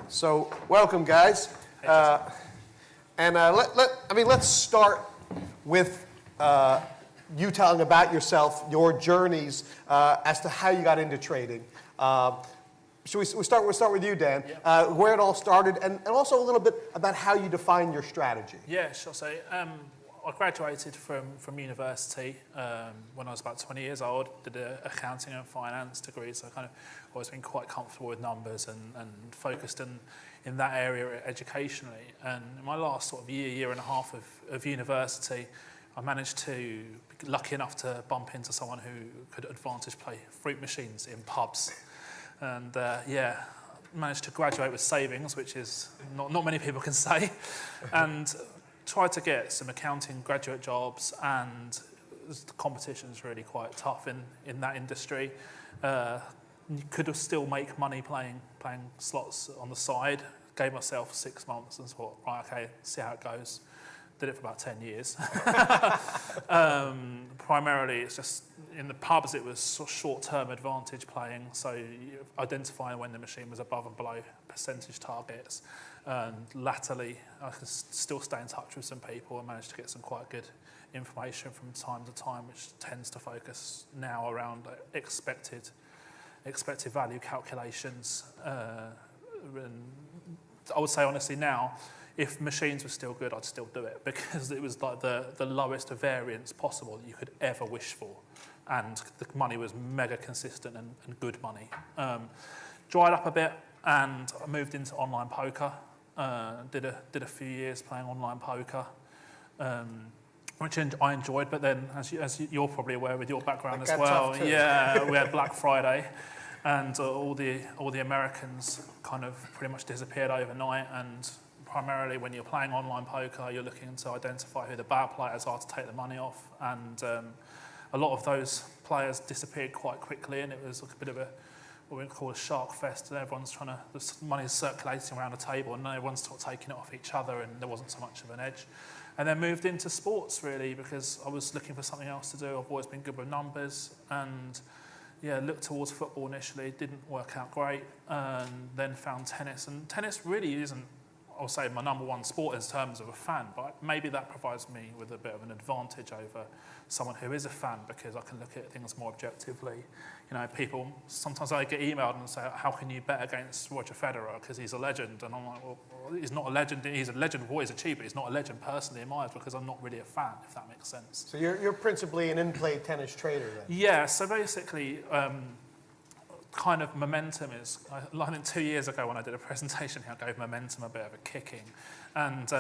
So welcome, guys. Let's start with you telling about yourself, your journeys as to how you got into trading. Should we start with you, Dan? Yep. Where it all started, and also a little bit about how you define your strategy. Yeah, sure. So I graduated from university when I was about 20 years old, did an accounting and finance degree, so I kind of always been quite comfortable with numbers and focused in that area educationally. And in my last sort of year and a half of university, I managed to be lucky enough to bump into someone who could advantage play fruit machines in pubs. And managed to graduate with savings, which is not many people can say. And tried to get some accounting graduate jobs, and the competition's really quite tough in that industry. You could still make money playing slots on the side. Gave myself 6 months and thought, right, okay, see how it goes. Did it for about 10 years. Primarily, it's just in the pubs, it was sort of short-term advantage playing, so identifying when the machine was above and below percentage targets. And latterly, I can still stay in touch with some people and manage to get some quite good information from time to time, which tends to focus now around expected value calculations. And I would say honestly now, if machines were still good, I'd still do it, because it was like the lowest variance possible that you could ever wish for, and the money was mega consistent and good money. Dried up a bit, and I moved into online poker. Did a few years playing online poker, which I enjoyed. But then, as you're probably aware with your background as well, yeah, we had Black Friday, and all the Americans kind of pretty much disappeared overnight. And primarily, when you're playing online poker, you're looking to identify who the bad players are to take the money off. And a lot of those players disappeared quite quickly, and it was like a bit of what we call a shark fest, and everyone's the money's circulating around a table, and everyone's sort of taking it off each other, and there wasn't so much of an edge. And then moved into sports, really, because I was looking for something else to do. I've always been good with numbers, and looked towards football initially, didn't work out great, and then found tennis. And tennis really isn't, I'll say, my number one sport in terms of a fan, but maybe that provides me with a bit of an advantage over someone who is a fan, because I can look at things more objectively. You know, people, sometimes I get emailed and say, how can you bet against Roger Federer, because he's a legend? And I'm like, well, he's not a legend. He's a legend of what he's achieved, but he's not a legend personally in my eyes, because I'm not really a fan, if that makes sense. So you're principally an in-play tennis trader then? Yeah, so basically, kind of momentum is, I think 2 years ago when I did a presentation here, I gave momentum a bit of a kicking. And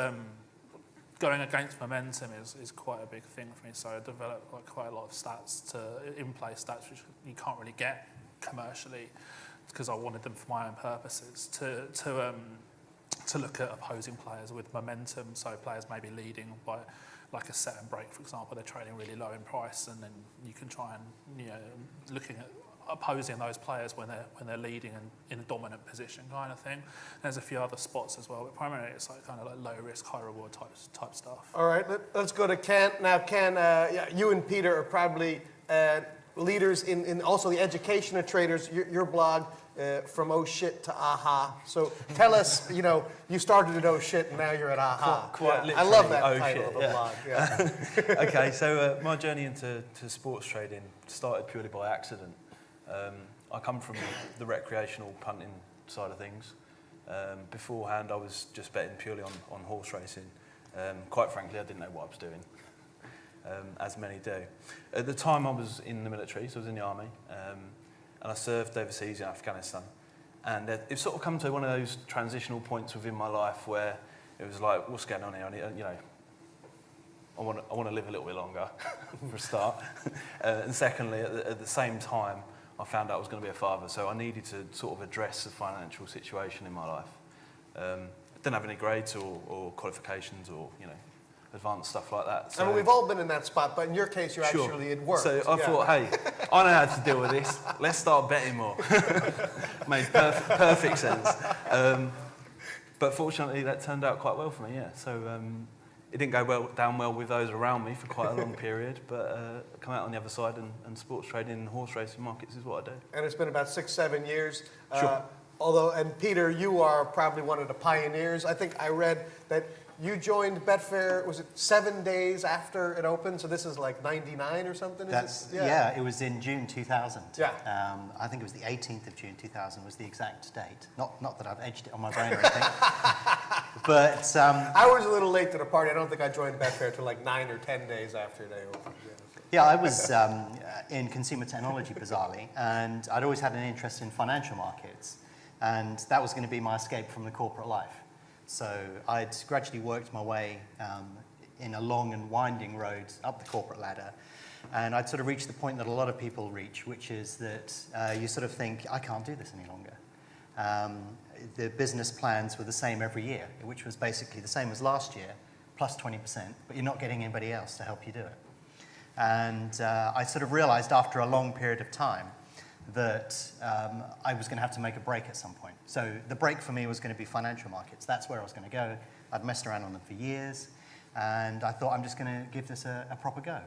going against momentum is quite a big thing for me. So I developed quite a lot of stats, in-play stats, which you can't really get commercially, because I wanted them for my own purposes, to look at opposing players with momentum. So players may be leading by like a set and break, for example, they're trading really low in price, and then you can try and, looking at opposing those players when they're leading and in a dominant position, kind of thing. There's a few other spots as well, but primarily it's like kind of like low risk, high reward type stuff. All right, let's go to Ken. Now, Ken, you and Peter are probably leaders in also the education of traders. Your blog, From Oh Shit to Aha. So tell us, you started at Oh Shit and now you're at Aha. Quite literally. I love that oh title shit, of the blog. Yeah. Okay, so my journey into sports trading started purely by accident. I come from the recreational punting side of things. Beforehand, I was just betting purely on horse racing. Quite frankly, I didn't know what I was doing, as many do. At the time, I was in the military, so I was in the army, and I served overseas in Afghanistan. And it sort of come to one of those transitional points within my life where it was like, what's going on here? I want to live a little bit longer, for a start. And secondly, at the same time, I found out I was going to be a father, so I needed to sort of address the financial situation in my life. I didn't have any grades or qualifications or, advanced stuff like that. So, I mean, we've all been in that spot, but in your case, you sure. actually had worked. So I thought, hey, I know how to deal with this. Let's start betting more. Made perfect sense. But fortunately, that turned out quite well for me, yeah. So it didn't go down well with those around me for quite a long period, but come out on the other side and sports trading and horse racing markets is what I do. And it's been about 6-7 years. Sure. Although, and Peter, you are probably one of the pioneers. I think I read that you joined Betfair, was it 7 days after it opened? So this is like 99 or something? Yeah, it was in June 2000. Yeah. I think it was the 18th of June 2000 was the exact date. Not that I've edged it on my brain or anything. But I was a little late to the party. I don't think I joined Betfair till like 9 or 10 days after they opened. yeah, I was in consumer technology, bizarrely, and I'd always had an interest in financial markets, and that was going to be my escape from the corporate life. So I'd gradually worked my way in a long and winding road up the corporate ladder, and I'd sort of reached the point that a lot of people reach, which is that you sort of think, I can't do this any longer. The business plans were the same every year, which was basically the same as last year, plus 20%, but you're not getting anybody else to help you do it. And I sort of realized after a long period of time that I was going to have to make a break at some point. So the break for me was going to be financial markets. That's where I was going to go. I'd messed around on them for years, and I thought I'm just going to give this a proper go.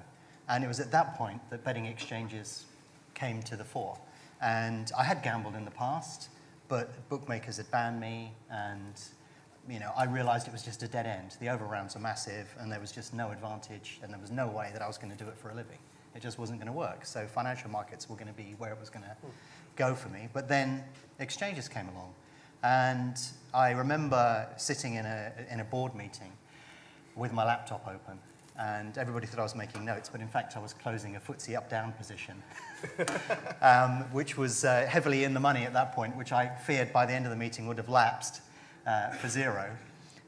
And it was at that point that betting exchanges came to the fore. And I had gambled in the past, but bookmakers had banned me, and I realized it was just a dead end. The overrounds are massive, and there was just no advantage, and there was no way that I was going to do it for a living. It just wasn't going to work. So financial markets were going to be where it was going to go for me. But then exchanges came along. And I remember sitting in a board meeting with my laptop open. And everybody thought I was making notes, but in fact I was closing a FTSE up-down position, which was heavily in the money at that point, which I feared by the end of the meeting would have lapsed for zero.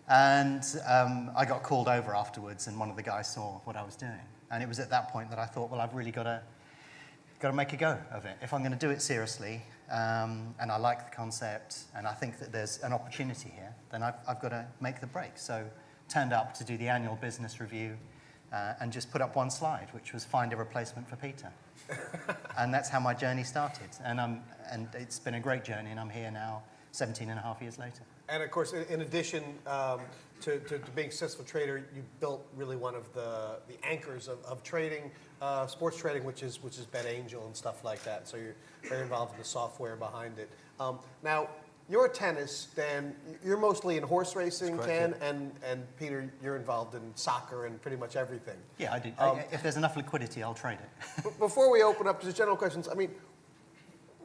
And I got called over afterwards, and one of the guys saw what I was doing. And it was at that point that I thought, well, I've really got to make a go of it. If I'm going to do it seriously, and I like the concept, and I think that there's an opportunity here, then I've got to make the break. So turned up to do the annual business review, and just put up one slide, which was find a replacement for Peter. And that's how my journey started. And it's been a great journey, and I'm here now 17 and a half years later. And of course, in addition to being a successful trader, you built really one of the anchors of trading, sports trading, which is BetAngel and stuff like that. So you're very involved in the software behind it. Now, your tennis, Dan, you're mostly in horse racing, Ken, and Peter, you're involved in soccer and pretty much everything. Yeah, I do. If there's enough liquidity, I'll trade it. Before we open up to just general questions, I mean,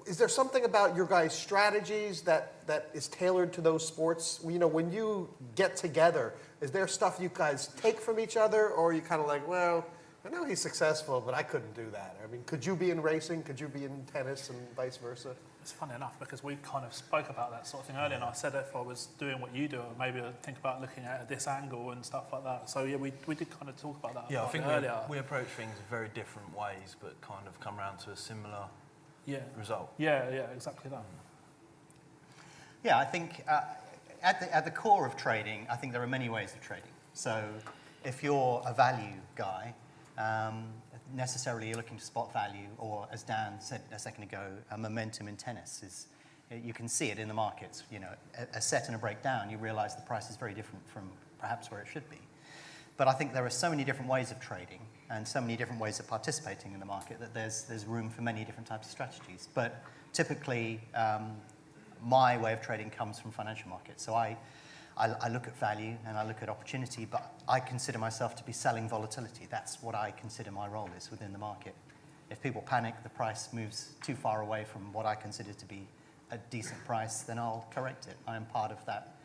is there something about your guys' strategies that is tailored to those sports? When you get together, is there stuff you guys take from each other, or are you kind of like, well, I know he's successful, but I couldn't do that? I mean, could you be in racing? Could you be in tennis and vice versa? It's funny enough because we kind of spoke about that sort of thing earlier, and I said if I was doing what you do, maybe I'd think about looking at this angle and stuff like that. So yeah, we did kind of talk about that. Yeah, I think earlier. we approach things very different ways, but kind of come around to a similar result. Yeah, exactly that. Yeah, I think at the core of trading, I think there are many ways of trading. So if you're a value guy, necessarily you're looking to spot value, or as Dan said a second ago, a momentum in tennis is, you can see it in the markets. A set and a breakdown, you realize the price is very different from perhaps where it should be. But I think there are so many different ways of trading and so many different ways of participating in the market that there's room for many different types of strategies. But typically, my way of trading comes from financial markets. So I look at value and I look at opportunity, but I consider myself to be selling volatility. That's what I consider my role is within the market. If people panic, the price moves too far away from what I consider to be a decent price, then I'll correct it. I am part of that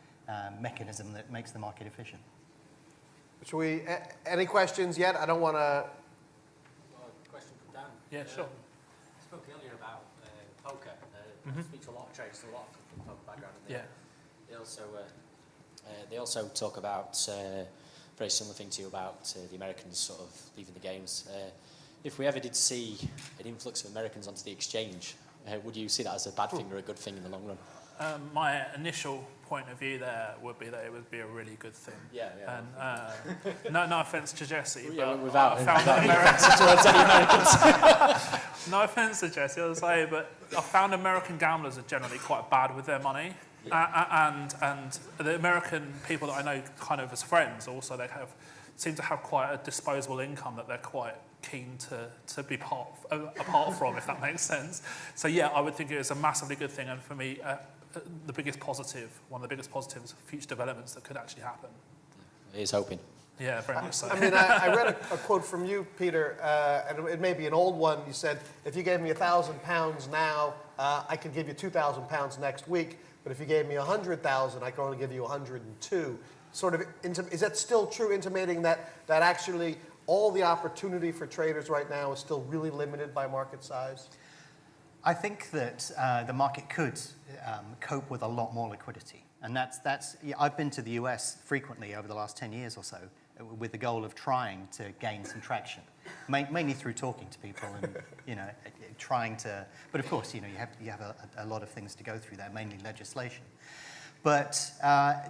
mechanism that makes the market efficient. Should we, any questions yet? I don't want to... Question from Dan. Yeah, sure. I spoke earlier about poker. I speak to a lot of traders, a lot of from poker background. And they also talk about very similar thing to you about the Americans sort of leaving the games. If we ever did see an influx of Americans onto the exchange, would you see that as a bad thing or a good thing in the long run? My initial point of view there would be that it would be a really good thing. Yeah. And no offense to Jesse, but without I found that no offense to Jesse, I'll say, but I found American gamblers are generally quite bad with their money. And the American people that I know kind of as friends also, seem to have quite a disposable income that they're quite keen to be apart from, if that makes sense. So yeah, I would think it is a massively good thing, and for me, the biggest positive, one of the biggest positives of future developments that could actually happen. Here's hoping. Yeah, very much so. I mean, I read a quote from you, Peter, and it may be an old one. You said, if you gave me £1,000 now, I could give you £2,000 next week, but if you gave me 100,000, I could only give you 102. Sort of, is that still true, intimating that actually all the opportunity for traders right now is still really limited by market size? I think that the market could cope with a lot more liquidity. And yeah, I've been to the US frequently over the last 10 years or so with the goal of trying to gain some traction, mainly through talking to people and, trying to, but of course, you have a lot of things to go through there, mainly legislation. But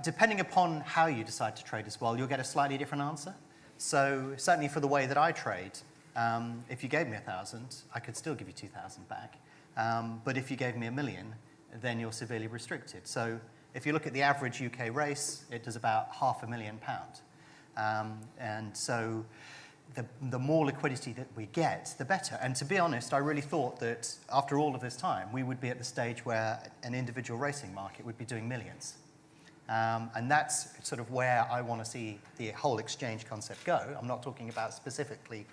depending upon how you decide to trade as well, you'll get a slightly different answer. So certainly for the way that I trade, if you gave me 1,000, I could still give you 2,000 back. But if you gave me 1 million, then you're severely restricted. So if you look at the average UK race, it does about £500,000. And so the more liquidity that we get, the better. And to be honest, I really thought that after all of this time, we would be at the stage where an individual racing market would be doing millions. And that's sort of where I want to see the whole exchange concept go. I'm not talking about specifically,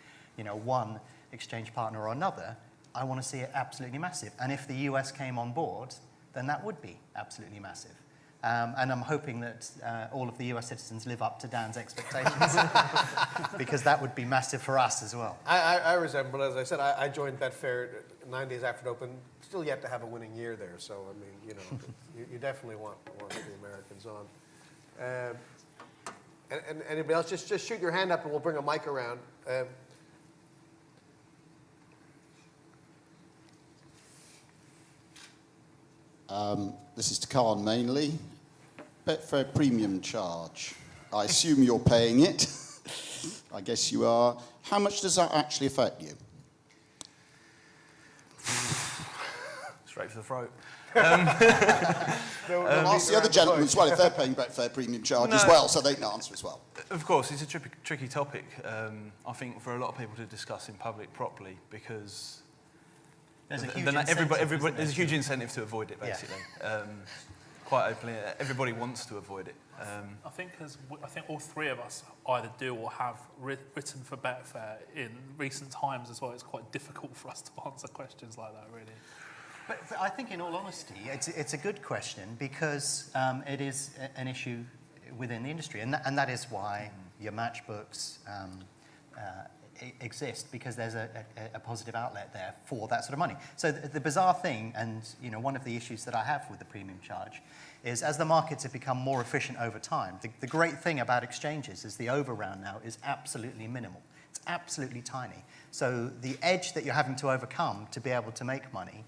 one exchange partner or another. I want to see it absolutely massive. And if the US came on board, then that would be absolutely massive. And I'm hoping that all of the US citizens live up to Dan's expectations, because that would be massive for us as well. I resemble, as I said, I joined Betfair 9 days after it opened, still yet to have a winning year there. So, I mean, you definitely want the Americans on. And anybody else, just shoot your hand up and we'll bring a mic around. This is to Khan mainly. Betfair premium charge. I assume you're paying it. I guess you are. How much does that actually affect you? Straight to the throat. Ask the other gentlemen as well if they're paying Betfair premium charge as well, so they can answer as well. Of course, it's a tricky topic. I think for a lot of people to discuss in public properly, because there's a huge incentive, there's a huge incentive to avoid it, basically. Yeah. Quite openly, everybody wants to avoid it. I think all three of us either do or have written for Betfair in recent times as well. It's quite difficult for us to answer questions like that, really. But I think, in all honesty, it's a good question, because it is an issue within the industry, and that is why your matchbooks exist, because there's a positive outlet there for that sort of money. So the bizarre thing, and one of the issues that I have with the premium charge, is as the markets have become more efficient over time, the great thing about exchanges is the overround now is absolutely minimal. It's absolutely tiny. So the edge that you're having to overcome to be able to make money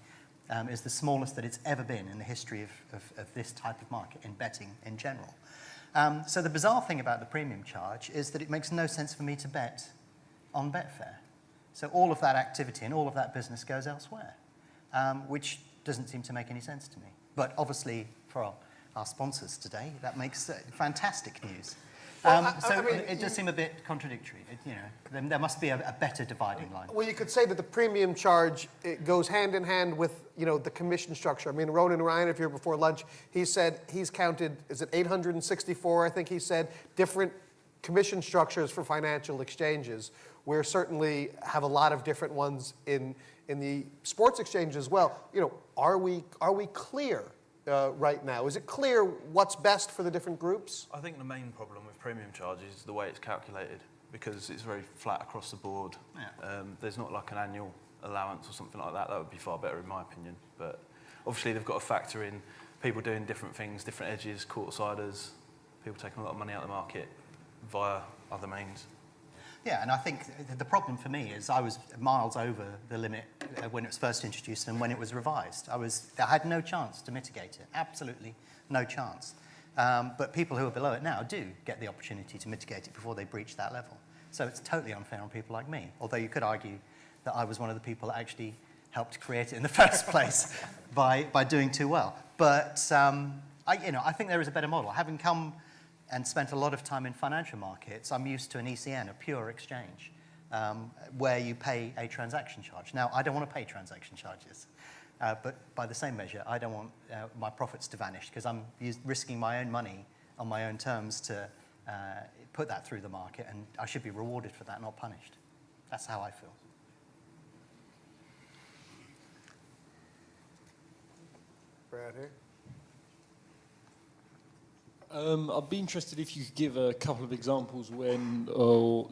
is the smallest that it's ever been in the history of this type of market, in betting in general. So the bizarre thing about the premium charge is that it makes no sense for me to bet on Betfair. So all of that activity and all of that business goes elsewhere, which doesn't seem to make any sense to me. But obviously, for our sponsors today, that makes fantastic news. It does seem a bit contradictory. There must be a better dividing line. Well, you could say that the premium charge, it goes hand in hand with the commission structure. I mean, Ronan Ryan, if you're before lunch, he said he's counted, is it 864? I think he said different commission structures for financial exchanges. We certainly have a lot of different ones in the sports exchange as well. Are we clear right now? Is it clear what's best for the different groups? I think the main problem with premium charge is the way it's calculated, because it's very flat across the board. Yeah. There's not like an annual allowance or something like that. That would be far better in my opinion. But obviously they've got to factor in people doing different things, different edges, court-siders, people taking a lot of money out of the market via other means. Yeah, and I think the problem for me is I was miles over the limit when it was first introduced and when it was revised. I had no chance to mitigate it, absolutely no chance. But people who are below it now do get the opportunity to mitigate it before they breach that level. So it's totally unfair on people like me, although you could argue that I was one of the people that actually helped create it in the first place by doing too well. But I think there is a better model. Having come and spent a lot of time in financial markets, I'm used to an ECN, a pure exchange. where you pay a transaction charge. Now, I don't want to pay transaction charges, but by the same measure, I don't want my profits to vanish because I'm risking my own money on my own terms to put that through the market, and I should be rewarded for that, not punished. That's how I feel. Brad here. I'd be interested if you could give a couple of examples when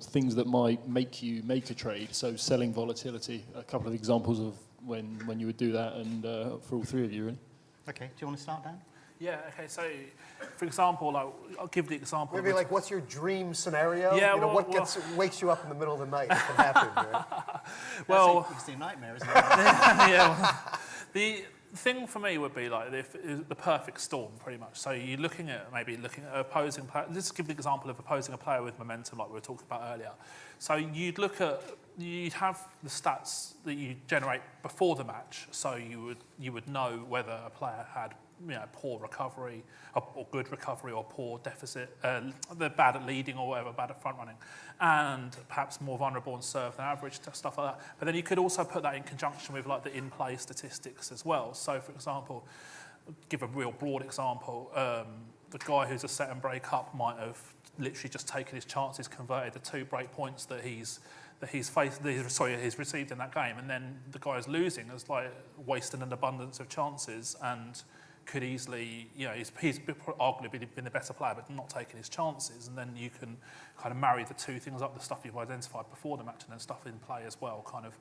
things that might make you make a trade. So selling volatility, a couple of examples of when you would do that, and for all three of you, really. Okay, do you want to start, Dan? Yeah, okay, so for example, like, I'll give the example. Maybe like, what's your dream scenario? Yeah, you know, well, what wakes you up in the middle of the night? It can happen, right? Well, It's a nightmare, isn't it? yeah, well, the thing for me would be like the perfect storm, pretty much. So you're looking at opposing player. Let's give the example of opposing a player with momentum, like we were talking about earlier. So you'd have the stats that you generate before the match, so you would know whether a player had poor recovery or good recovery or poor deficit, they're bad at leading or whatever, bad at front running, and perhaps more vulnerable on serve than average, stuff like that. But then you could also put that in conjunction with like the in-play statistics as well. So for example, give a real broad example, the guy who's a set and break up might have literally just taken his chances, converted the 2 break points that he's received in that game, and then the guy who's losing has like wasted an abundance of chances and could easily, he's arguably been the better player, but not taking his chances. And then you can kind of marry the two things up, the stuff you've identified before the match and then stuff in play as well, kind of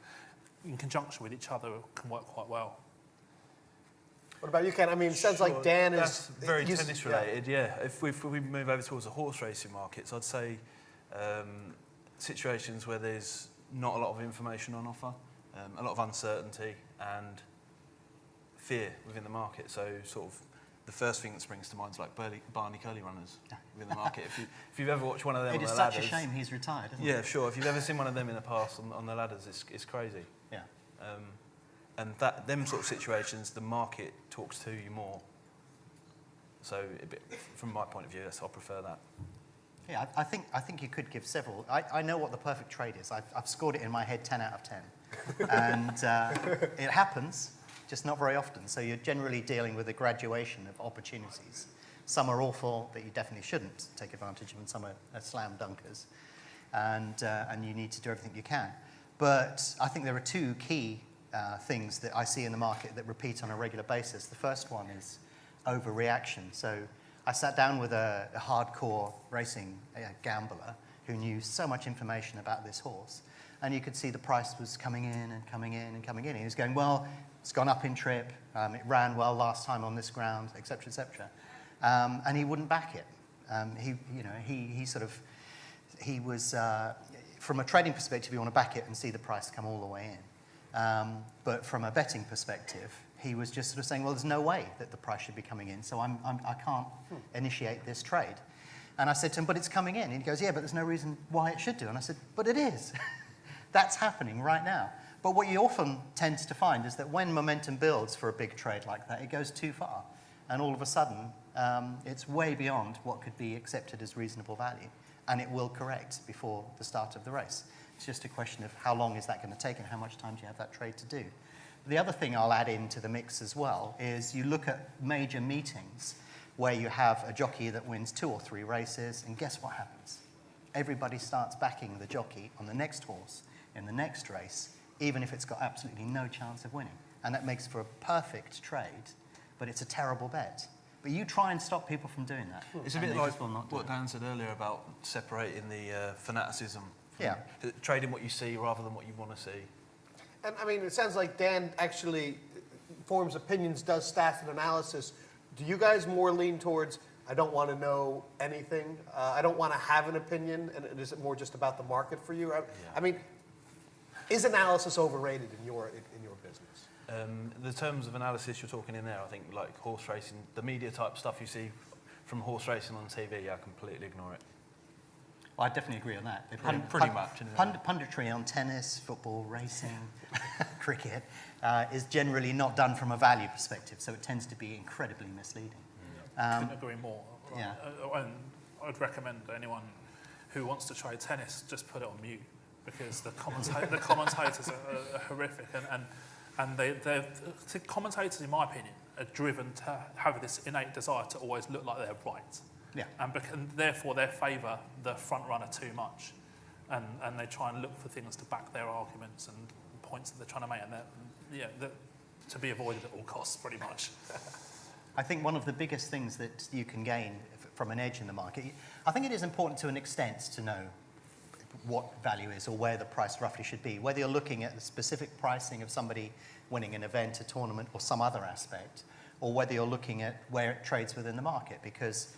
in conjunction with each other, can work quite well. What about you, Ken? I mean, it sounds like Dan That's is... very tennis related, yeah. If we move over towards the horse racing markets, I'd say situations where there's not a lot of information on offer, a lot of uncertainty and fear within the market. So sort of the first thing that springs to mind is like Barney Curly runners within the market. If you've ever watched one of them on the ladders... It is such a shame he's retired, isn't it? Yeah, sure. If you've ever seen one of them in the past on the ladders, it's crazy. Yeah. And them sort of situations, the market talks to you more. So from my point of view, I prefer that. Yeah, I think you could give several. I know what the perfect trade is. I've scored it in my head 10 out of 10. And it happens, just not very often. So you're generally dealing with a graduation of opportunities. Some are awful that you definitely shouldn't take advantage of, and some are slam dunkers. And you need to do everything you can. But I think there are two key things that I see in the market that repeat on a regular basis. The first one is overreaction. So I sat down with a hardcore racing gambler who knew so much information about this horse. And you could see the price was coming in and coming in and coming in. And he was going, well, it's gone up in trip. It ran well last time on this ground, et cetera, et cetera. And he wouldn't back it. He was, from a trading perspective, you want to back it and see the price come all the way in. But from a betting perspective, he was just sort of saying, well, there's no way that the price should be coming in, so I can't initiate this trade. And I said to him, but it's coming in. And he goes, yeah, but there's no reason why it should do. And I said, but it is. That's happening right now. But what you often tend to find is that when momentum builds for a big trade like that, it goes too far. And all of a sudden, it's way beyond what could be accepted as reasonable value. And it will correct before the start of the race. It's just a question of how long is that going to take and how much time do you have that trade to do. The other thing I'll add into the mix as well is you look at major meetings where you have a jockey that wins 2 or 3 races, and guess what happens? Everybody starts backing the jockey on the next horse in the next race, even if it's got absolutely no chance of winning. And that makes for a perfect trade, but it's a terrible bet. But you try and stop people from doing that. It's a bit like what Dan said earlier about separating the fanaticism from trading what you see rather than what you want to see. And I mean, it sounds like Dan actually forms opinions, does stats and analysis. Do you guys more lean towards, I don't want to know anything, I don't want to have an opinion, and is it more just about the market for you? I mean, is analysis overrated in your business? The terms of analysis you're talking in there, I think like horse racing, the media type stuff you see from horse racing on TV, I completely ignore it. Well, I definitely agree on that. Pretty much. Punditry on tennis, football, racing, cricket is generally not done from a value perspective, so it tends to be incredibly misleading. Couldn't agree more. Yeah. And I'd recommend anyone who wants to trade tennis just put it on mute. because the commentators are horrific, and the commentators, in my opinion, are driven to have this innate desire to always look like they're right. Yeah. And therefore they favour the front runner too much, and they try and look for things to back their arguments and points that they're trying to make, and they're to be avoided at all costs, pretty much. I think one of the biggest things that you can gain from an edge in the market, I think it is important to an extent to know what value is or where the price roughly should be, whether you're looking at the specific pricing of somebody winning an event, a tournament, or some other aspect, or whether you're looking at where it trades within the market. Because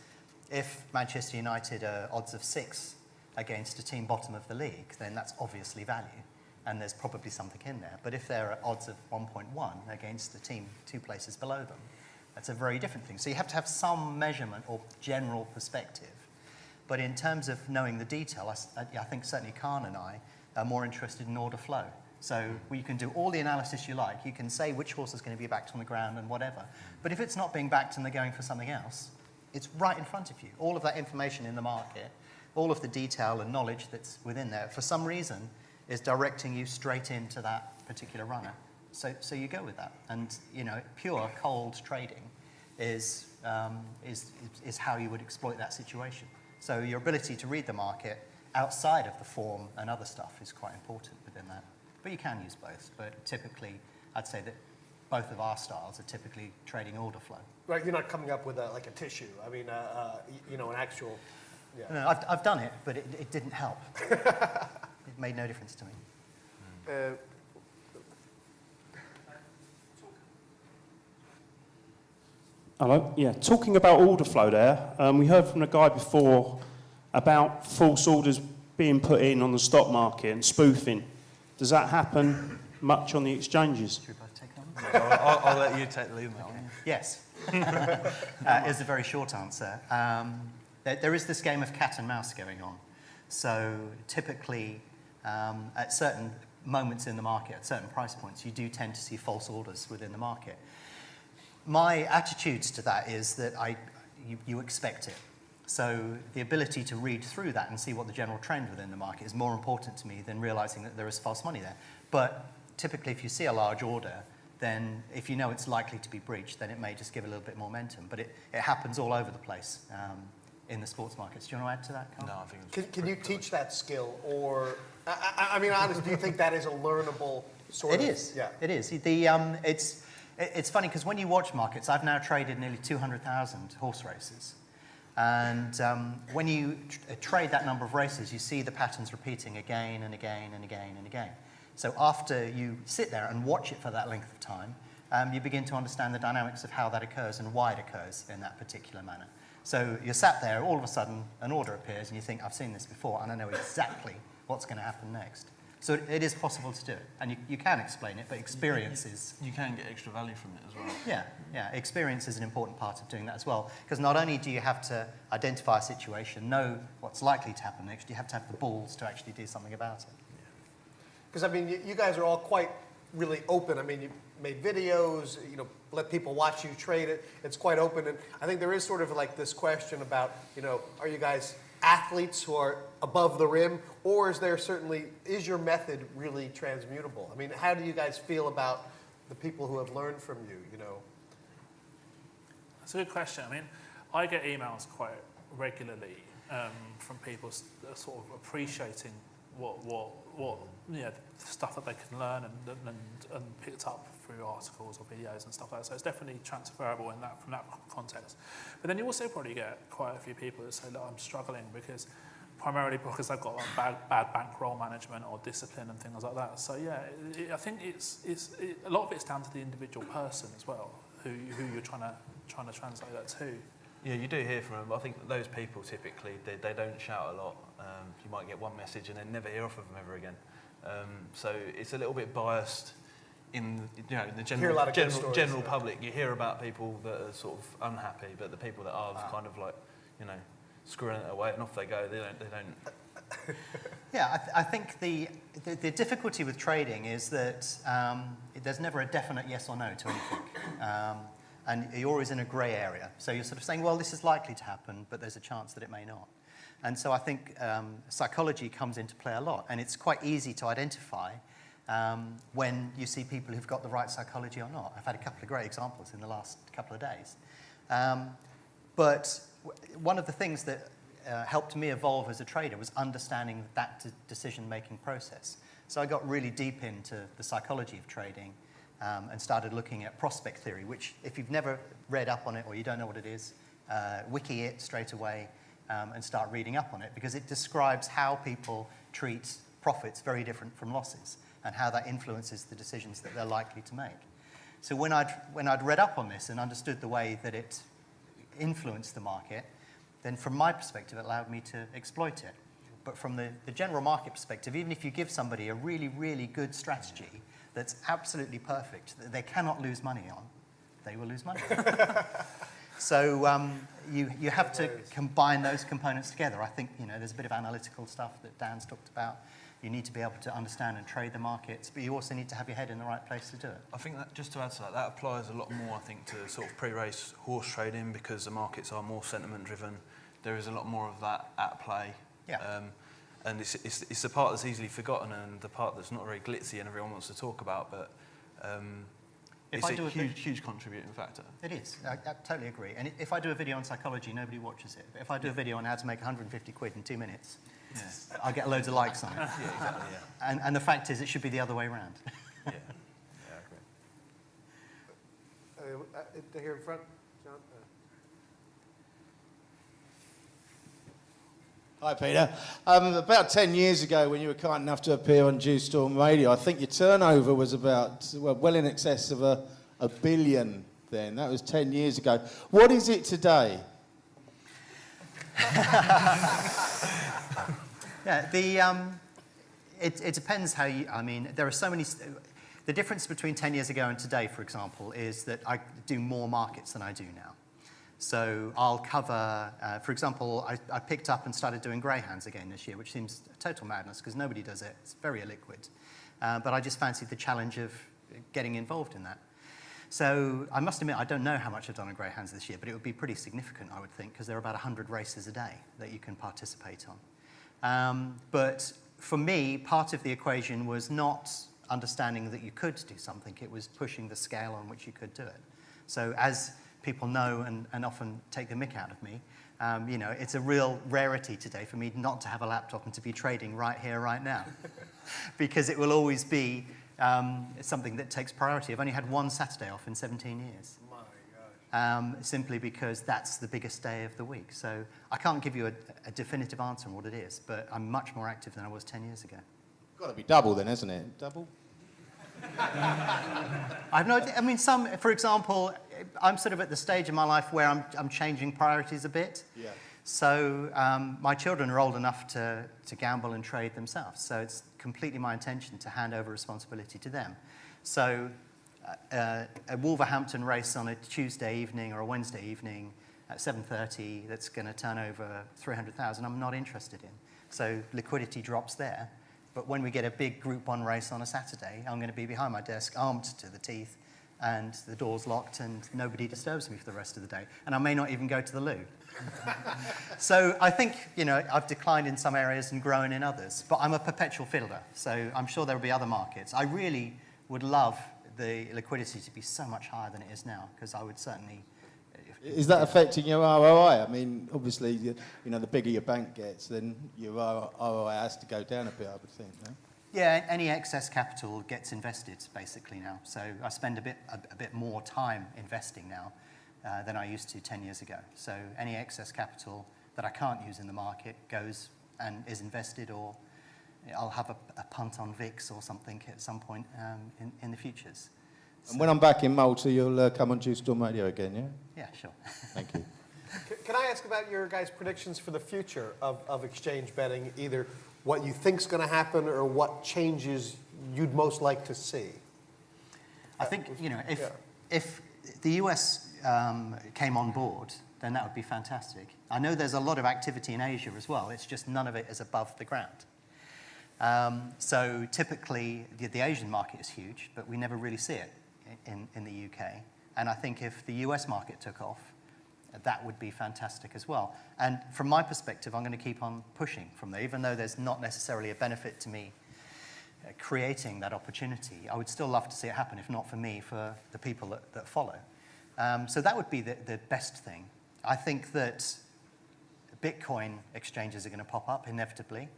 if Manchester United are odds of 6 against a team bottom of the league, then that's obviously value, and there's probably something in there. But if they're at odds of 1.1 against the team 2 places below them, that's a very different thing. So you have to have some measurement or general perspective. But in terms of knowing the detail, I think certainly Khan and I are more interested in order flow. So you can do all the analysis you like. You can say which horse is going to be backed on the ground and whatever. But if it's not being backed and they're going for something else, it's right in front of you. All of that information in the market, all of the detail and knowledge that's within there, for some reason, is directing you straight into that particular runner. So you go with that. And, pure cold trading is how you would exploit that situation. So your ability to read the market outside of the form and other stuff is quite important within that. But you can use both. But typically, I'd say that both of our styles are typically trading order flow. Right, you're not coming up with a tissue. I mean, an actual. Yeah. No, I've done it, but it didn't help. It made no difference to me. Hello. Yeah, talking about order flow there, we heard from the guy before about false orders being put in on the stock market and spoofing. Does that happen much on the exchanges? Should we both take that one? I'll let you take the lead on that one. Yes. Is a very short answer. There is this game of cat and mouse going on. So typically, at certain moments in the market, at certain price points, you do tend to see false orders within the market. My attitudes to that is that you expect it. So the ability to read through that and see what the general trend within the market is more important to me than realizing that there is false money there. But typically, if you see a large order, then if you know it's likely to be breached, then it may just give a little bit more momentum. But it happens all over the place in the sports markets. Do you want to add to that, Carl? No, I think it's Can you teach that skill, or I mean, honestly, do you think that is a learnable sort of? It is. Yeah. It is. It's funny because when you watch markets, I've now traded nearly 200,000 horse races. And when you trade that number of races, you see the patterns repeating again and again and again and again. So after you sit there and watch it for that length of time, you begin to understand the dynamics of how that occurs and why it occurs in that particular manner. So you're sat there, all of a sudden an order appears and you think, I've seen this before and I know exactly what's going to happen next. So it is possible to do it, and you can explain it, but experience is... You can get extra value from it as well. Yeah, experience is an important part of doing that as well, because not only do you have to identify a situation, know what's likely to happen next, you have to have the balls to actually do something about it. Because, I mean, you guys are all quite really open. I mean, you made videos, let people watch you trade it. It's quite open, and I think there is sort of like this question about, are you guys athletes who are above the rim, or is your method really transmutable? I mean, how do you guys feel about the people who have learned from you, That's a good question. I mean, I get emails quite regularly from people sort of appreciating what stuff that they can learn and picked up through articles or videos and stuff like that. So it's definitely transferable from that context. But then you also probably get quite a few people that say, look, I'm struggling primarily because they've got like bad bankroll management or discipline and things like that. So yeah, I think a lot of it's down to the individual person as well, who you're trying to translate that to. Yeah, you do hear from them. I think that those people typically, they don't shout a lot. You might get one message and then never hear off of them ever again. So it's a little bit biased in the general public. You hear about people that are sort of unhappy, but the people that are kind of like, screwing it away and off they go. They don't. Yeah, I think the difficulty with trading is that there's never a definite yes or no to anything. And you're always in a grey area. So you're sort of saying, well, this is likely to happen, but there's a chance that it may not. And so I think psychology comes into play a lot, and it's quite easy to identify when you see people who've got the right psychology or not. I've had a couple of great examples in the last couple of days. But one of the things that helped me evolve as a trader was understanding that decision-making process. So I got really deep into the psychology of trading and started looking at prospect theory, which if you've never read up on it or you don't know what it is, wiki it straight away and start reading up on it, because it describes how people treat profits very different from losses and how that influences the decisions that they're likely to make. So when I'd read up on this and understood the way that it influenced the market, then from my perspective, it allowed me to exploit it. But from the general market perspective, even if you give somebody a really, really good strategy that's absolutely perfect, that they cannot lose money on, they will lose money. So you have to combine those components together. I think there's a bit of analytical stuff that Dan's talked about. You need to be able to understand and trade the markets, but you also need to have your head in the right place to do it. I think that, just to add to that, that applies a lot more, I think, to sort of pre-race horse trading, because the markets are more sentiment-driven. There is a lot more of that at play. Yeah. And it's the part that's easily forgotten and the part that's not very glitzy and everyone wants to talk about, but it's a huge contributing factor. It is. I totally agree. And if I do a video on psychology, nobody watches it. But if I do a video on how to make 150 quid in 2 minutes, I'll get loads of likes on it. Yeah, exactly, yeah. And the fact is, it should be the other way around. Yeah, I agree. Here in front, John. Hi, Peter. About 10 years ago, when you were kind enough to appear on Dew Storm Radio, I think your turnover was about, well in excess of a billion then. That was 10 years ago. What is it today? Yeah, it depends how you, there are so many, the difference between 10 years ago and today, for example, is that I do more markets than I do now. So I'll cover, for example, I picked up and started doing greyhounds again this year, which seems total madness because nobody does it. It's very illiquid. But I just fancied the challenge of getting involved in that. So I must admit, I don't know how much I've done on greyhounds this year, but it would be pretty significant, I would think, because there are about 100 races a day that you can participate on. But for me, part of the equation was not understanding that you could do something. It was pushing the scale on which you could do it. So as people know and often take the mick out of me, it's a real rarity today for me not to have a laptop and to be trading right here, right now. Because it will always be something that takes priority. I've only had one Saturday off in 17 years. My gosh. Simply because that's the biggest day of the week. So I can't give you a definitive answer on what it is, but I'm much more active than I was 10 years ago. Got to be double then, hasn't it? Double? I've no idea. Some, for example, I'm sort of at the stage in my life where I'm changing priorities a bit. Yeah. So my children are old enough to gamble and trade themselves. So it's completely my intention to hand over responsibility to them. So a Wolverhampton race on a Tuesday evening or a Wednesday evening at 7:30 that's going to turn over 300,000, I'm not interested in. So liquidity drops there. But when we get a big Group 1 race on a Saturday, I'm going to be behind my desk, armed to the teeth, and the door's locked, and nobody disturbs me for the rest of the day. And I may not even go to the loo. So I think, I've declined in some areas and grown in others. But I'm a perpetual fiddler, so I'm sure there will be other markets. I really would love the liquidity to be so much higher than it is now, because I would certainly... Is that affecting your ROI? Obviously, the bigger your bank gets, then your ROI has to go down a bit, I would think, no? Yeah, any excess capital gets invested, basically, now. So I spend a bit more time investing now than I used to 10 years ago. So any excess capital that I can't use in the market goes and is invested, or I'll have a punt on VIX or something at some point in the futures. And when I'm back in Malta, you'll come on Dew Storm Radio again, yeah? Yeah, sure. Thank you. Can I ask about your guys' predictions for the future of exchange betting, either what you think's going to happen or what changes you'd most like to see? I think, if the US came on board, then that would be fantastic. I know there's a lot of activity in Asia as well. It's just none of it is above the ground. So typically, the Asian market is huge, but we never really see it in the UK. And I think if the US market took off, that would be fantastic as well. And from my perspective, I'm going to keep on pushing from there, even though there's not necessarily a benefit to me creating that opportunity. I would still love to see it happen, if not for me, for the people that follow. So that would be the best thing. I think that Bitcoin exchanges are going to pop up inevitably.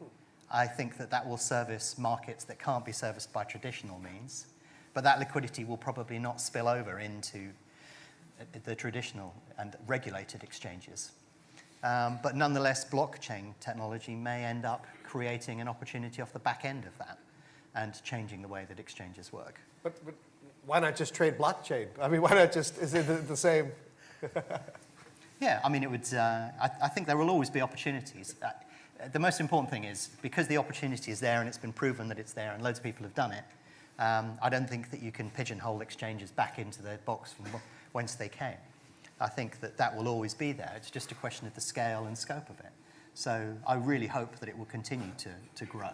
I think that will service markets that can't be serviced by traditional means, but that liquidity will probably not spill over into the traditional and regulated exchanges. But nonetheless, blockchain technology may end up creating an opportunity off the back end of that and changing the way that exchanges work. But why not just trade blockchain? I mean, why not just, is it the same? Yeah, I mean, it would. I think there will always be opportunities. The most important thing is, because the opportunity is there and it's been proven that it's there and loads of people have done it, I don't think that you can pigeonhole exchanges back into the box from whence they came. I think that will always be there. It's just a question of the scale and scope of it. So I really hope that it will continue to grow.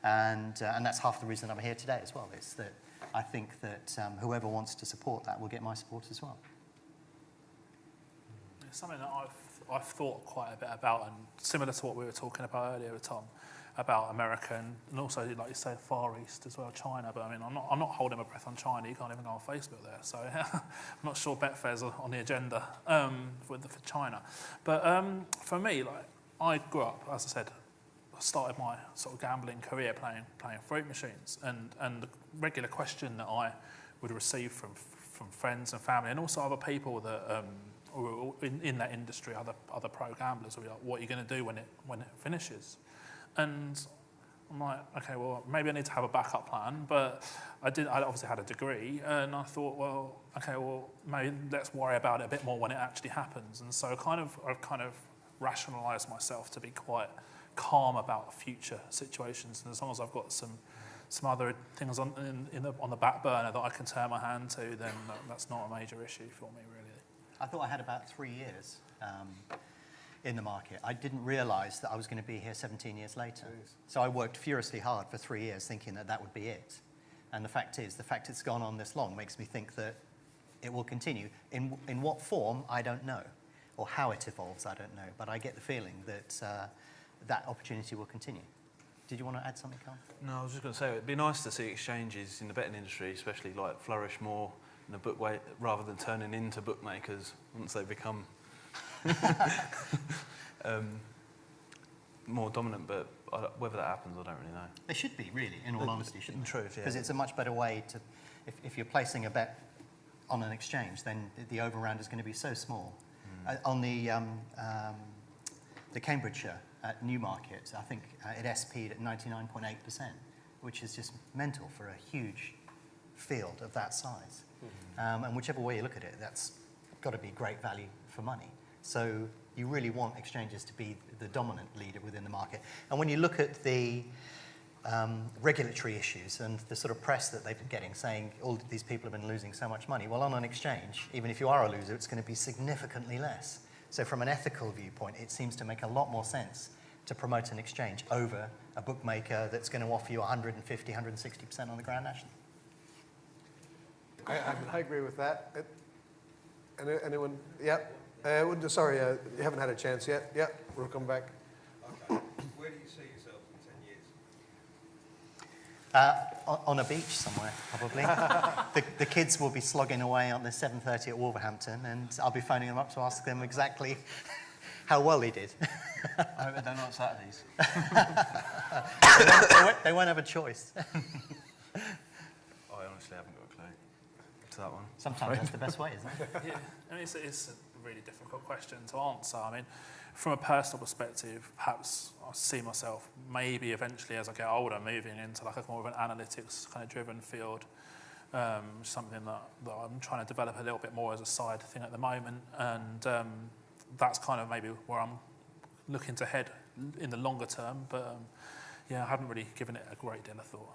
And that's half the reason I'm here today as well, is that I think that whoever wants to support that will get my support as well. It's something that I've thought quite a bit about, and similar to what we were talking about earlier with Tom, about America and also, like you say, Far East as well, China. But I mean, I'm not holding my breath on China. You can't even go on Facebook there. So I'm not sure Betfair's on the agenda for China. But for me, like, I grew up, as I said, I started my sort of gambling career playing fruit machines, and the regular question that I would receive from friends and family, and also other people that were in that industry, other pro gamblers, would be like, "What are you going to do when it finishes?" And I'm like, okay, well, maybe I need to have a backup plan, but I obviously had a degree, and I thought, well, okay, well, maybe let's worry about it a bit more when it actually happens. And so I've kind of rationalised myself to be quite calm about future situations, and as long as I've got some other things on the back burner that I can turn my hand to, then that's not a major issue for me, really. I thought I had about 3 years in the market. I didn't realise that I was going to be here 17 years later. Jeez. So I worked furiously hard for 3 years thinking that would be it. And the fact it's gone on this long makes me think that it will continue. In what form, I don't know. Or how it evolves, I don't know. But I get the feeling that that opportunity will continue. Did you want to add something, Carl? No, I was just going to say, it'd be nice to see exchanges in the betting industry, especially like flourish more in the book way, rather than turning into bookmakers once they become more dominant. But whether that happens, I don't really know. They should be, really, in all honesty, shouldn't they? In truth, yeah. Because it's a much better way to, if you're placing a bet on an exchange, then the overround is going to be so small. On the Cambridgeshire at Newmarket, I think it SP'd at 99.8%, which is just mental for a huge field of that size. And whichever way you look at it, that's got to be great value for money. So you really want exchanges to be the dominant leader within the market. And when you look at the regulatory issues and the sort of press that they've been getting, saying all these people have been losing so much money, well, on an exchange, even if you are a loser, it's going to be significantly less. So from an ethical viewpoint, it seems to make a lot more sense to promote an exchange over a bookmaker that's going to offer you 150, 160% on the Grand National. I agree with that. Anyone? Yep. Sorry, you haven't had a chance yet. Yep, we'll come back. Okay. Where do you see yourself in 10 years? On a beach somewhere, probably. The kids will be slogging away on the 7:30 at Wolverhampton, and I'll be phoning them up to ask them exactly how well they did. I hope they don't like Saturdays. They won't have a choice. I honestly haven't got a clue to that one. Sometimes that's the best way, isn't it? Yeah, I mean, it's a really difficult question to answer. I mean, from a personal perspective, perhaps I see myself maybe eventually as I get older moving into like a more of an analytics kind of driven field, something that I'm trying to develop a little bit more as a side thing at the moment, and that's kind of maybe where I'm looking to head in the longer term, but yeah, I haven't really given it a great deal of thought.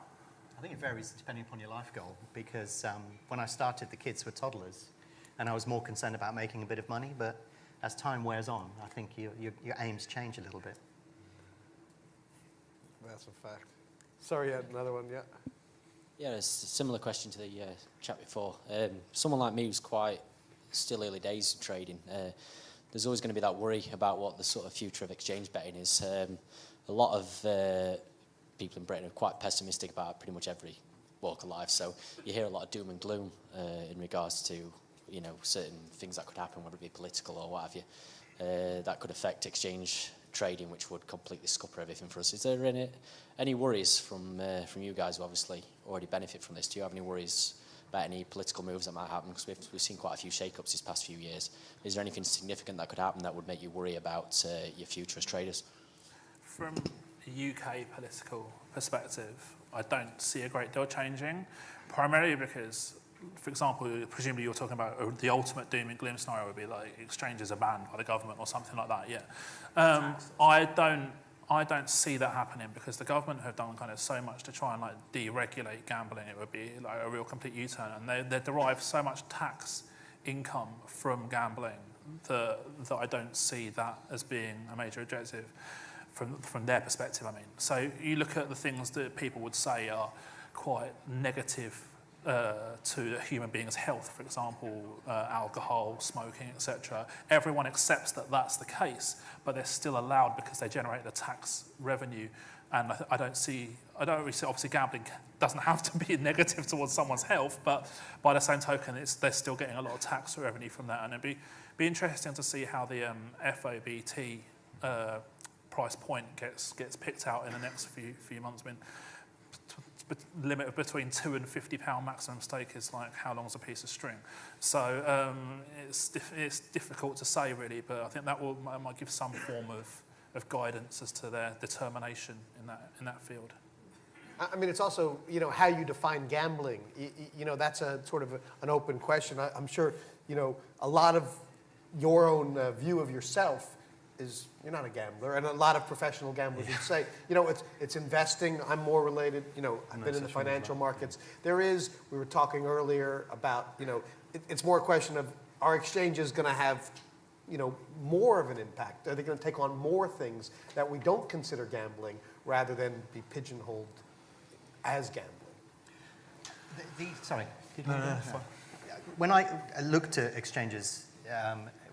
I think it varies depending upon your life goal, because when I started, the kids were toddlers, and I was more concerned about making a bit of money, but as time wears on, I think your aims change a little bit. That's a fact. Sorry, you had another one, yeah? Yeah, it's a similar question to the chat before. Someone like me who's quite still early days of trading, there's always going to be that worry about what the sort of future of exchange betting is. A lot of people in Britain are quite pessimistic about pretty much every walk of life. So you hear a lot of doom and gloom in regards to, you know, certain things that could happen, whether it be political or what have you, that could affect exchange trading, which would completely scupper everything for us. Is there any worries from you guys who obviously already benefit from this? Do you have any worries about any political moves that might happen? Because we've seen quite a few shake-ups these past few years. Is there anything significant that could happen that would make you worry about your future as traders? From a UK political perspective, I don't see a great deal changing, primarily because, for example, presumably you're talking about the ultimate doom and gloom scenario would be like exchanges are banned by the government or something like that. Yeah, I don't see that happening because the government have done kind of so much to try and like deregulate gambling. It would be like a real complete U-turn, and they derive so much tax income from gambling that I don't see that as being a major objective from their perspective. I mean, so you look at the things that people would say are quite negative to a human being's health, for example, alcohol, smoking, etc. Everyone accepts that that's the case, but they're still allowed because they generate the tax revenue. And I don't really see, obviously gambling doesn't have to be negative towards someone's health, but by the same token, they're still getting a lot of tax revenue from that. And it'd be interesting to see how the FOBT price point gets picked out in the next few months. I mean, limit of between £2 and £50 maximum stake is like how long's a piece of string. So it's difficult to say really, but I think that might give some form of guidance as to their determination in that field. I mean, it's also, you know, how you define gambling. You know, that's a sort of an open question. I'm sure, you know, a lot of your own view of yourself is you're not a gambler, and a lot of professional gamblers would say, you know, it's investing. I'm more related. You know, I've been in the financial markets. There is. We were talking earlier about, you know, it's more a question of are exchanges going to have, you know, more of an impact? Are they going to take on more things that we don't consider gambling rather than be pigeonholed as gambling? Sorry. When I looked at exchanges,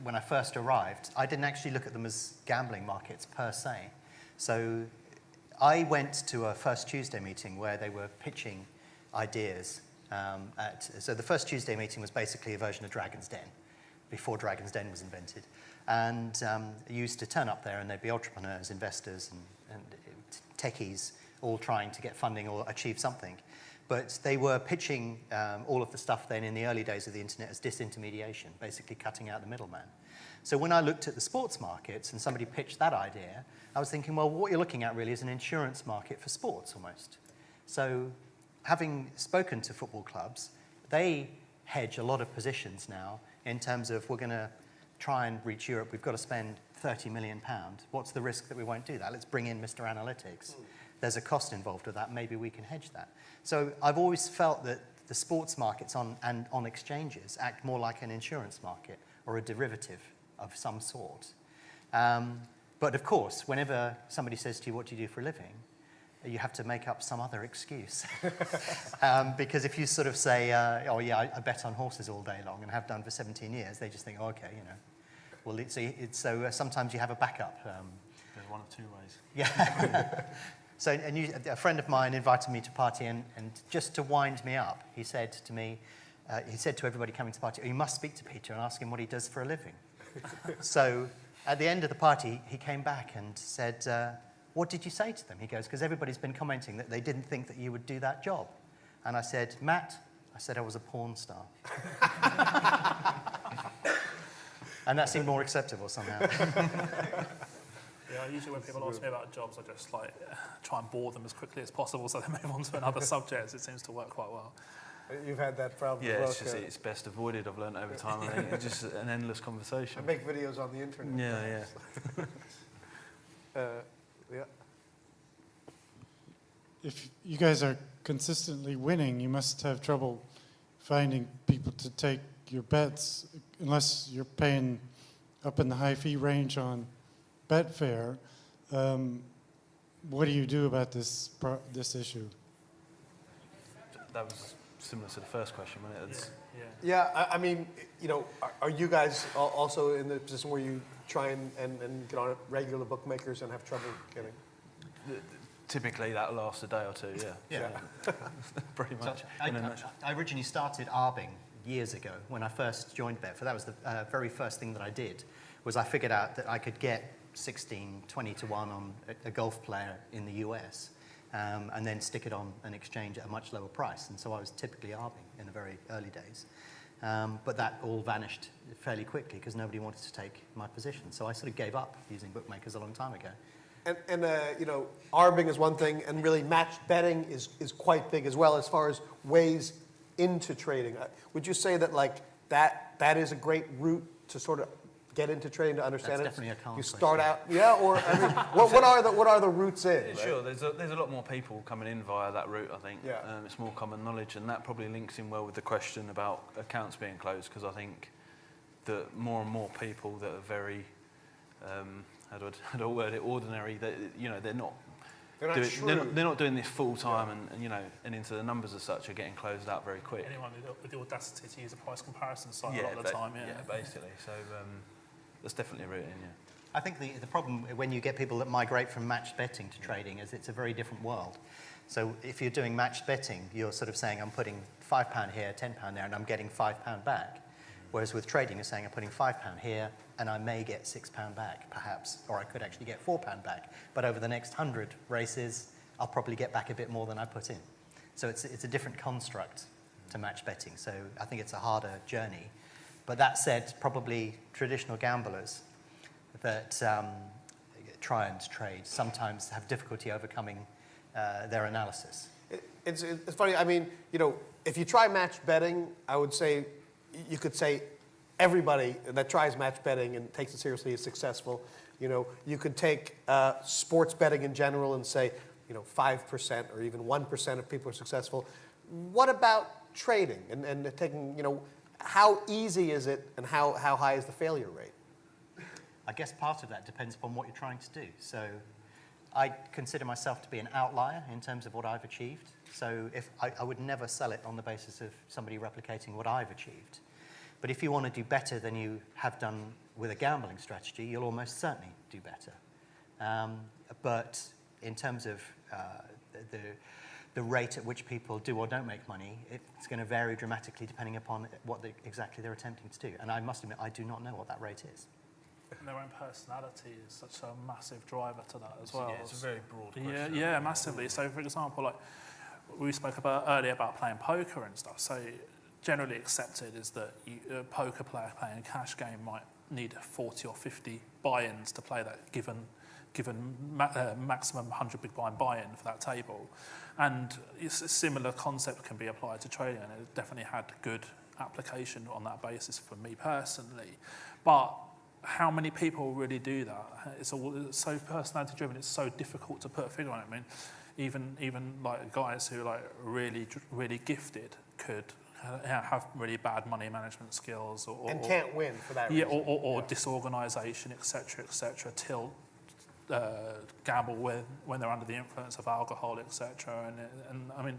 when I first arrived, I didn't actually look at them as gambling markets per se. So I went to a First Tuesday meeting where they were pitching ideas. So the First Tuesday meeting was basically a version of Dragon's Den, before Dragon's Den was invented. And you used to turn up there and there'd be entrepreneurs, investors, and techies all trying to get funding or achieve something. But they were pitching all of the stuff then in the early days of the internet as disintermediation, basically cutting out the middleman. So when I looked at the sports markets and somebody pitched that idea, I was thinking, well, what you're looking at really is an insurance market for sports almost. So having spoken to football clubs, they hedge a lot of positions now in terms of we're going to try and reach Europe, we've got to spend £30 million. What's the risk that we won't do that? Let's bring in Mr. Analytics. There's a cost involved with that. Maybe we can hedge that. So I've always felt that the sports markets on exchanges act more like an insurance market or a derivative of some sort. But of course, whenever somebody says to you, what do you do for a living? You have to make up some other excuse. Because if you sort of say, oh yeah, I bet on horses all day long and have done for 17 years, they just think, oh, okay, you know. Well, so sometimes you have a backup. There's one of two ways. Yeah. So, a friend of mine invited me to party, and just to wind me up, he said to me, he said to everybody coming to the party, oh, you must speak to Peter and ask him what he does for a living. So at the end of the party, he came back and said, what did you say to them? He goes, because everybody's been commenting that they didn't think that you would do that job. And I said, Matt, I said I was a porn star. And that seemed more acceptable somehow. Yeah, usually when people ask me about jobs, I just like try and bore them as quickly as possible so they move on to another subject. It seems to work quite well. You've had that problem. Yeah, as well, it's best avoided. I've learned over time. I think it's just an endless conversation. I make videos on the internet. Yeah. Yeah. If you guys are consistently winning, you must have trouble finding people to take your bets, unless you're paying up in the high fee range on Betfair. What do you do about this issue? That was similar to the first question, wasn't it? It's, Yeah, I mean, you know, are you guys also in the position where you try and get on regular bookmakers and have trouble getting? typically that lasts a day or two, yeah. Pretty much. I originally started arbing years ago when I first joined Betfair. That was the very first thing that I did, was I figured out that I could get 16, 20 to 1 on a golf player in the US, and then stick it on an exchange at a much lower price. And so I was typically arbing in the very early days. But that all vanished fairly quickly because nobody wanted to take my position. So I sort of gave up using bookmakers a long time ago. And you know, arbing is one thing, and really match betting is quite big as well as far as ways into trading. Would you say that like that is a great route to sort of get into trading, to understand That's it? definitely a calm You start question. out, or I mean, what are the routes in? Right? Sure, there's a lot more people coming in via that route, I think. Yeah. It's more common knowledge, and that probably links in well with the question about accounts being closed, because I think that more and more people that are very, how do I word it, ordinary, that, you know, they're not doing this full time, and you know, and into the numbers as such are getting closed out very quick. Anyone with the audacity to use a price comparison site a lot of the time, yeah, basically. So that's definitely a route in, yeah. I think the problem when you get people that migrate from match betting to trading is it's a very different world. So if you're doing match betting, you're sort of saying, I'm putting £5 here, £10 there, and I'm getting £5 back. Whereas with trading, you're saying, I'm putting £5 here, and I may get £6 back, perhaps, or I could actually get £4 back. But over the next 100 races, I'll probably get back a bit more than I put in. So it's a different construct to match betting. So I think it's a harder journey. But that said, probably traditional gamblers that try and trade sometimes have difficulty overcoming their analysis. It's funny. I mean, you know, if you try match betting, I would say you could say everybody that tries match betting and takes it seriously is successful. You know, you could take sports betting in general and say, you know, 5% or even 1% of people are successful. What about trading and taking, you know, how easy is it and how high is the failure rate? I guess part of that depends upon what you're trying to do. So I consider myself to be an outlier in terms of what I've achieved. So if I would never sell it on the basis of somebody replicating what I've achieved. But if you want to do better than you have done with a gambling strategy, you'll almost certainly do better. But in terms of the rate at which people do or don't make money, it's going to vary dramatically depending upon what exactly they're attempting to do. And I must admit, I do not know what that rate is. And their own personality is such a massive driver to that as well. Yeah, it's a very broad question. Yeah, massively. So, for example, like we spoke about earlier about playing poker and stuff. So, generally accepted is that a poker player playing a cash game might need 40 or 50 buy-ins to play that given maximum 100 big blind buy-in for that table. And it's a similar concept can be applied to trading, and it definitely had good application on that basis for me personally. But how many people really do that? It's so personality driven. It's so difficult to put a figure on it. I mean, even like guys who are like really gifted could have really bad money management skills, and can't win for that reason. Yeah, or disorganisation, etc., till gamble when they're under the influence of alcohol, etc. And I mean,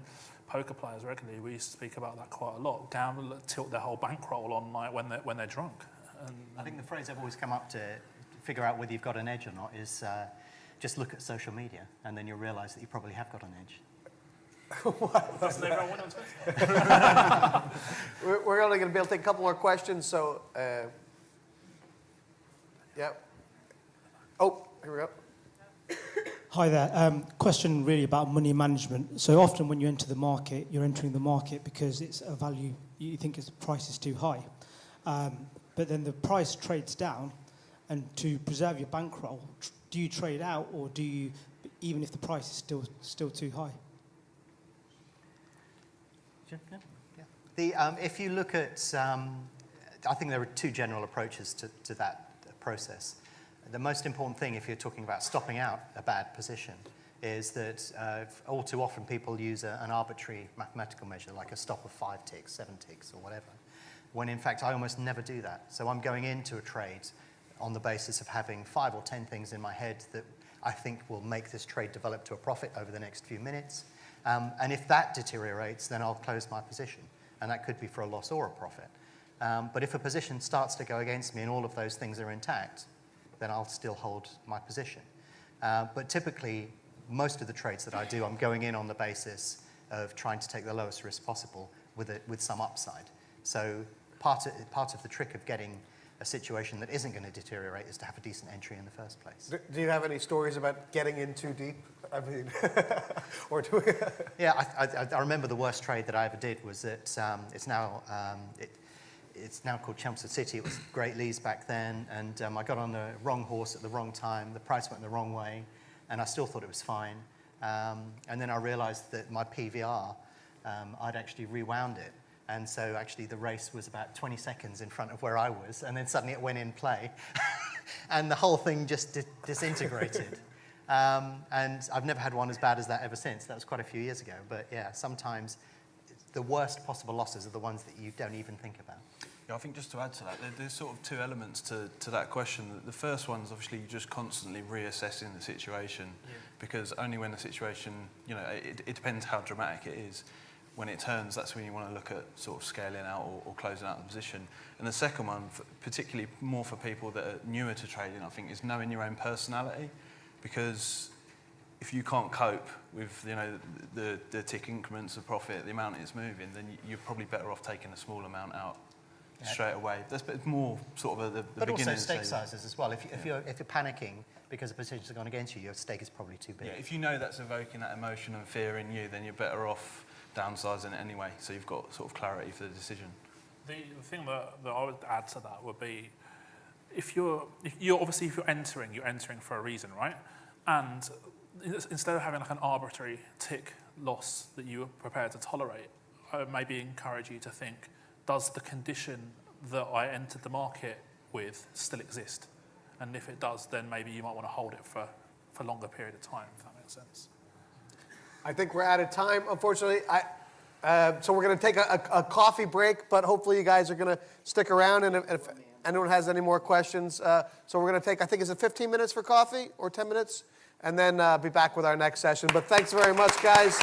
poker players regularly, we used to speak about that quite a lot. Gamble, tilt their whole bankroll on like when they're drunk. And I think the phrase I've always come up to figure out whether you've got an edge or not is just look at social media, and then you'll realise that you probably have got an edge. Doesn't everyone win on Twitter? We're only going to be able to take a couple more questions, so yeah. Oh, here we go. Hi there. Question really about money management. So often when you enter the market, you're entering the market because it's a value, you think the price is too high. But then the price trades down, and to preserve your bankroll, do you trade out, or do you, even if the price is still too high? If you look at, I think there are two general approaches to that process. The most important thing, if you're talking about stopping out a bad position, is that all too often people use an arbitrary mathematical measure, like a stop of 5 ticks, 7 ticks, or whatever, when in fact I almost never do that. So I'm going into a trade on the basis of having 5 or 10 things in my head that I think will make this trade develop to a profit over the next few minutes. And if that deteriorates, then I'll close my position. And that could be for a loss or a profit. But if a position starts to go against me and all of those things are intact, then I'll still hold my position. But typically, most of the trades that I do, I'm going in on the basis of trying to take the lowest risk possible with some upside. So part of the trick of getting a situation that isn't going to deteriorate is to have a decent entry in the first place. Do you have any stories about getting in too deep? I mean, or do we? Yeah, I remember the worst trade that I ever did was that it's now called Chelmsford City. It was Great Lees back then, and I got on the wrong horse at the wrong time. The price went the wrong way, and I still thought it was fine. And then I realised that my PVR, I'd actually rewound it. And so actually the race was about 20 seconds in front of where I was, and then suddenly it went in play. And the whole thing just disintegrated. And I've never had one as bad as that ever since. That was quite a few years ago. But yeah, sometimes the worst possible losses are the ones that you don't even think about. Yeah, I think just to add to that, there's sort of two elements to that question. The first one is obviously you're just constantly reassessing the situation, because only when the situation, it depends how dramatic it is. When it turns, that's when you want to look at sort of scaling out or closing out the position. And the second one, particularly more for people that are newer to trading, I think, is knowing your own personality. Because if you can't cope with the tick increments of profit, the amount it's moving, then you're probably better off taking a small amount out straight away. That's more sort of the but beginning. But also stake sizes as well. If you're panicking because the positions have gone against you, your stake is probably too big. Yeah, if you know that's evoking that emotion and fear in you, then you're better off downsizing it anyway, so you've got sort of clarity for the decision. The thing that I would add to that would be, if you're entering, you're entering for a reason, right? And instead of having like an arbitrary tick loss that you are prepared to tolerate, I would maybe encourage you to think, does the condition that I entered the market with still exist? And if it does, then maybe you might want to hold it for a longer period of time, if that makes sense. I think we're out of time, unfortunately. So we're going to take a coffee break, but hopefully you guys are going to stick around. And if anyone has any more questions, so we're going to take, I think, is it 15 minutes for coffee or 10 minutes? And then be back with our next session. But thanks very much, guys.